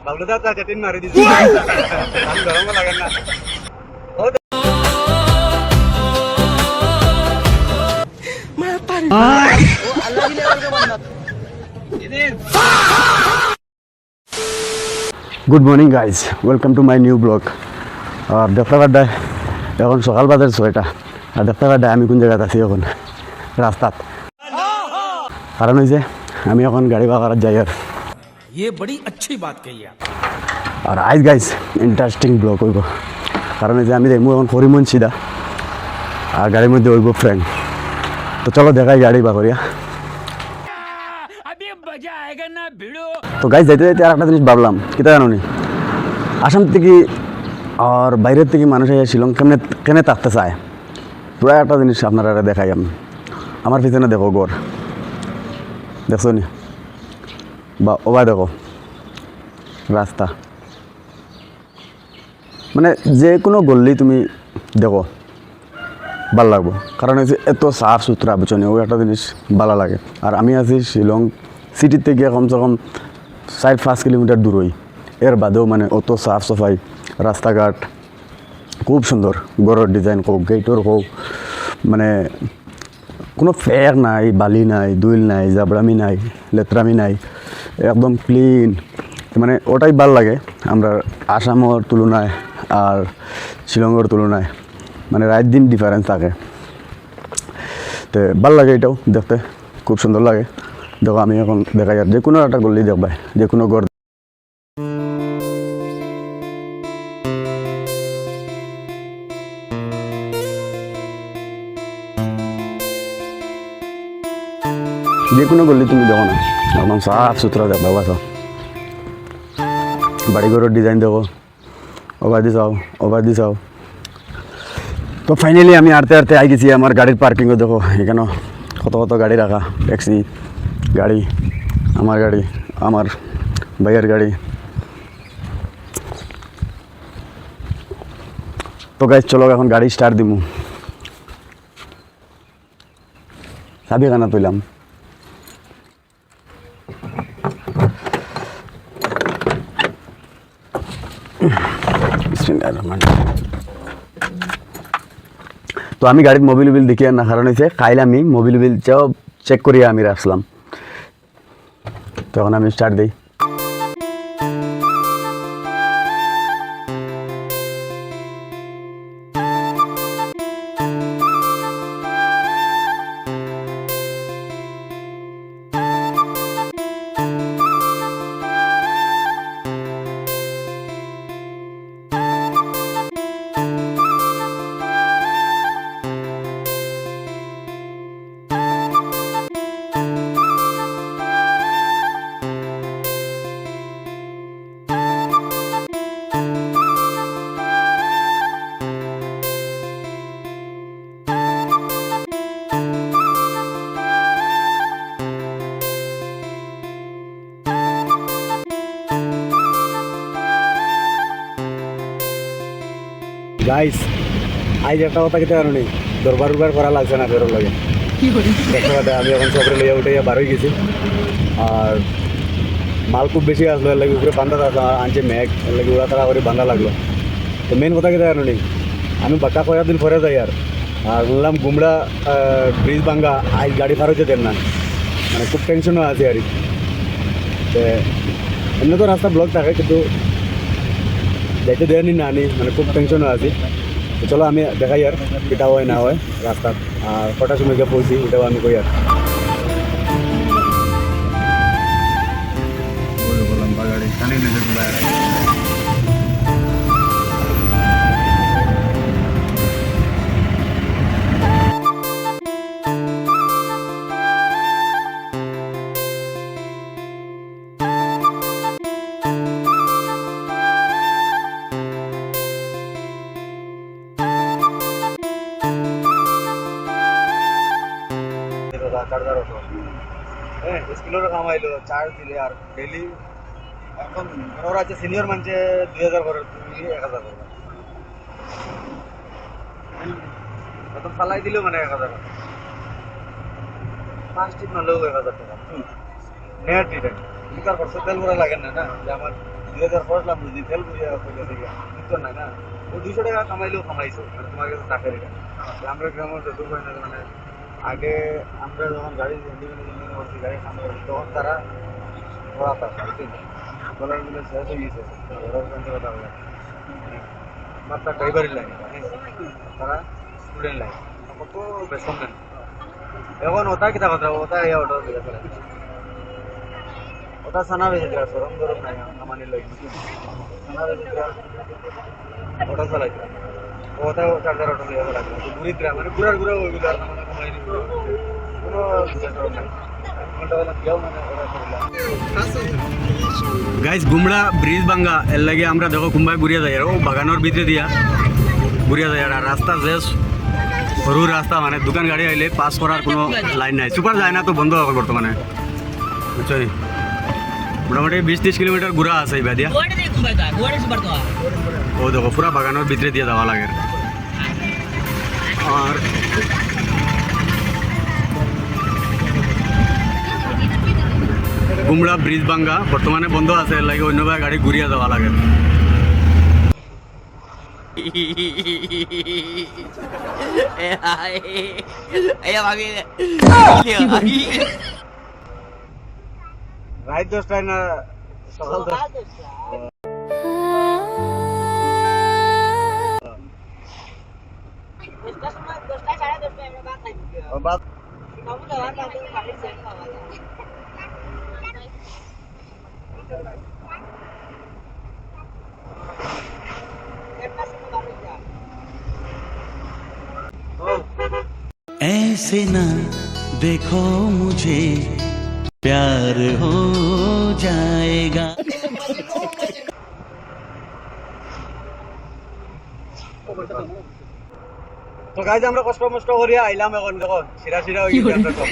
বাবলু দা তা টিন মারি দিছি আমি গরম লাগে না मैं पर वो अलग ही लेवल का बंदा good morning guys, welcome to my new vlog. আর দেখতে পাড্ডায় এখন সকাল বাজার 6টা, আর দেখতে পাড্ডায় আমি কোন জায়গাতে আছি এখন রাস্তাত। কারণ হয়েছে আমি এখন গাড়ি বাগার যাই আর ये बड़ी अच्छी बात कही आप। আর আইজ গাইজ ইন্টারেস্টিং ব্লগ হইব। কারণ হয়েছে আমি দেখবো এখন হরিমন সিধা আর গাড়ির মধ্যে হইব ফ্রেন্ড। তো চলো দেখাই গাড়ি বাগরিয়া। তো গাইজ যাইতে যাইতে আর একটা জিনিস ভাবলাম, কিতা জানো নি, আসাম থেকে আর বাইরের থেকে মানুষ এসে শিলং কেমনে কেনে থাকতে চায়, পুরো একটা জিনিস আপনারা দেখাই। আমি আমার পিছনে দেখো গড়, দেখছো নি, বা ওবা দেখো রাস্তা, মানে যে কোনো গল্লি তুমি দেখো ভাল লাগবো। কারণ হচ্ছে এত সাফ সুতরা বুঝনি, ওই একটা জিনিস ভালো লাগে। আর আমি আছি শিলং সিটির থেকে কমসে কম 4-5 কিলোমিটার দূরই, এর বাদেও মানে অত সাফ সাফাই, রাস্তাঘাট খুব সুন্দর, ঘরের ডিজাইন হোক, গেটর হোক, মানে কোনো ফেক নাই, বালি নাই, দুইল নাই, জাবরামি নাই, লেত্রামি নাই, একদম ক্লিন। মানে ওটাই ভাল লাগে আমরা আসামের তুলনায় আর শিলংয়ের তুলনায়, মানে রাত দিন ডিফারেন্স থাকে। তো ভাল লাগে, এটাও দেখতে খুব সুন্দর লাগে। দেখো আমি এখন দেখাই আর যে কোনো একটা গল্লি দেখবাই, যে কোনো ঘর যে কোনো গল্লি তুমি দেখো না, একদম সাফ সুতরা দেখবা। বাসা বাড়িঘরের ডিজাইন দেখো, ওভার দি চাও, ওভার দি চাও। তো ফাইনালি আমি আড়তে আড়তে আই গেছি আমার গাড়ির পার্কিংও। দেখো এখানে কত কত গাড়ি রাখা, ট্যাক্সি গাড়ি, আমার গাড়ি, আমার ভাইয়ের গাড়ি। তো গাইজ চলো এখন গাড়ি স্টার্ট দিমু। চাবি কানা তুইলাম, তো আমি গাড়ির মোবিল বিল দেখি না, কারণ হয়েছে কাইলে আমি মোবিল বিল চেক করিয়া আমি রাখলাম। তখন আমি স্টার্ট দিই। গাইস আজ একটা কথা কেটে জানো নি, দরবার উরবার করা লাগছে না বেরোর লাগে। দেখতে পাতে আমি এখন সবরে লইয়া উঠে বার হয়ে গেছি। আর মাল খুব বেশি আসলো, এর লাগে উপরে বান্ধা আনছে ম্যাগ, এর লাগে উড়া তাড়া করে বান্ধা লাগলো। তো মেন কথা কেটে জানো নি, আমি বাক্কা কয়েক দিন পরে যাই আর বললাম গুমড়া ব্রিজ ভাঙ্গা আজ গাড়ি পার হচ্ছে দেন না, মানে খুব টেনশনও আছে আর। এমনি তো রাস্তা ব্লক থাকে, কিন্তু যাইতে দেয়নি না আনি, মানে খুব টেনশনও আছি। তো চলো আমি দেখাই আর এটা হয় না হয় রাস্তা, আর কটার সময় গিয়ে পৌঁছি এটাও আমি কই আর। লম্বা গাড়ি স্কুলের কাম আইলো, চার্জ দিলে আর ডেইলি এখন ওরা আছে সিনিয়র মানুষে 2000 করে, তুমি 1000 করবে, প্রথম ফালাই দিলেও মানে 1000 ফার্স্ট টিপ নালেও 1000 টাকা নেট রিটার্ন। কি কার করছে তেল ভরা লাগে না, না যে আমার 2005 লাখ বুঝি ফেল বুঝি কইলে থেকে তো না না ও 200 টাকা কামাইলেও কামাইছো মানে তোমার কাছে টাকার এটা আমরা গ্রামের যত হয় না মানে আগে আমরা যখন গাড়ি ইন্ডিপেন্ডেন্ট করছি গাড়ি সামনে তখন তারা ওরা তার বলার গুলো শেষ হয়ে গেছে ওরা সঙ্গে কথা বলে মাত্র ড্রাইভারের লাইন তারা স্টুডেন্ট লাইন কত বেতন নেন এখন ওটা কিতা কথা ওটা ইয়া ওটা দিলে চলে ওটা সানা বেজে দিলা সরম গরম নাই আমানি লই সানা বেজে দিলা ওটা চালাই ওটা চার্জার ওটা দিয়ে চালাই ঘুরি দিলা মানে ঘুরার ঘুরা হয়ে গেল আর মানে কমাই দিল কোনো বিষয় নাই ঘন্টা বেলা যাও মানে ওটা গাইজ গুমড়া ব্রিজ ভাঙ্গা এর লাগে আমরা দেখো কুম্বাই ঘুরিয়া যাই আর ও বাগানোর ভিতরে দিয়া ঘুরিয়া যায় আর রাস্তা যে সরু রাস্তা মানে দোকান গাড়ি আইলে পাস করার কোনো লাইন নাই সুপার যায় না তো বন্ধ হবে বর্তমানে বুঝছই মোটামুটি 20-30 কিলোমিটার ঘুরা আছে এই বাদিয়া ও দেখো পুরা বাগানোর ভিতরে দিয়ে যাওয়া লাগে আর গুমড়া ব্রিজ ভাঙ্গা বর্তমানে বন্ধ আছে এর লাগে অন্য গাড়ি ঘুরিয়া যাওয়া লাগে রাত 10টায় না সকাল 10 বাদ ऐसे ना देखो मुझे प्यार हो जाएगा তো গাইজ আমরা কষ্ট মষ্ট করিয়া আইলাম এখন দেখো সিরা সিরা হয়ে গেছে আমরা সব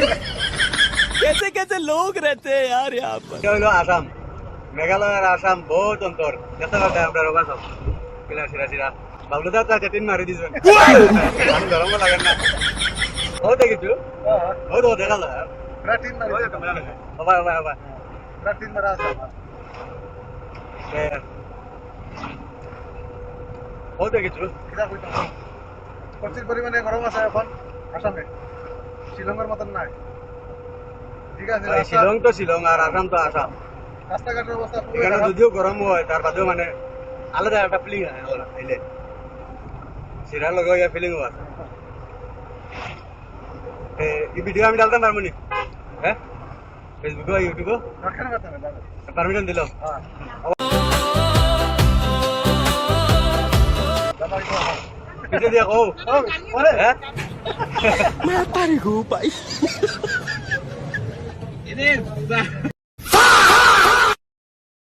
कैसे कैसे लोग रहते हैं यार यहाँ पर এটা হইলো আসাম মেঘালয়ের আসাম বহুত অন্তর দেখতে পাচ্ছি আমরা রোগা সব পিলা সিরা সিরা বাবলু দা তো টিন মারি দিছেন আমি গরম লাগেন না ও দেখিছো ও তো দেখালো প্রাটিন মারি বাবা বাবা বাবা প্রাটিন মারা আছে ও দেখিছো কিটা কইতাম প্রচুর পরিমাণে গরম আছে এখন আসামে শিলংয়ের মতন নাই ঠিক আছে শিলং তো শিলং আর আসাম তো আসাম রাস্তাঘাটের অবস্থা এখানে যদিও গরম হয় তার বাদেও মানে আলাদা একটা ফিলিং আছে আইলে সিরা লগা ইয়া ফিলিং আছে এই ভিডিও আমি ডালতাম পারবো নি হ্যাঁ ফেসবুকে ইউটিউবে পারমিশন দিল পিছে দিয়া কও হ্যাঁ Mata nih gue, Pak.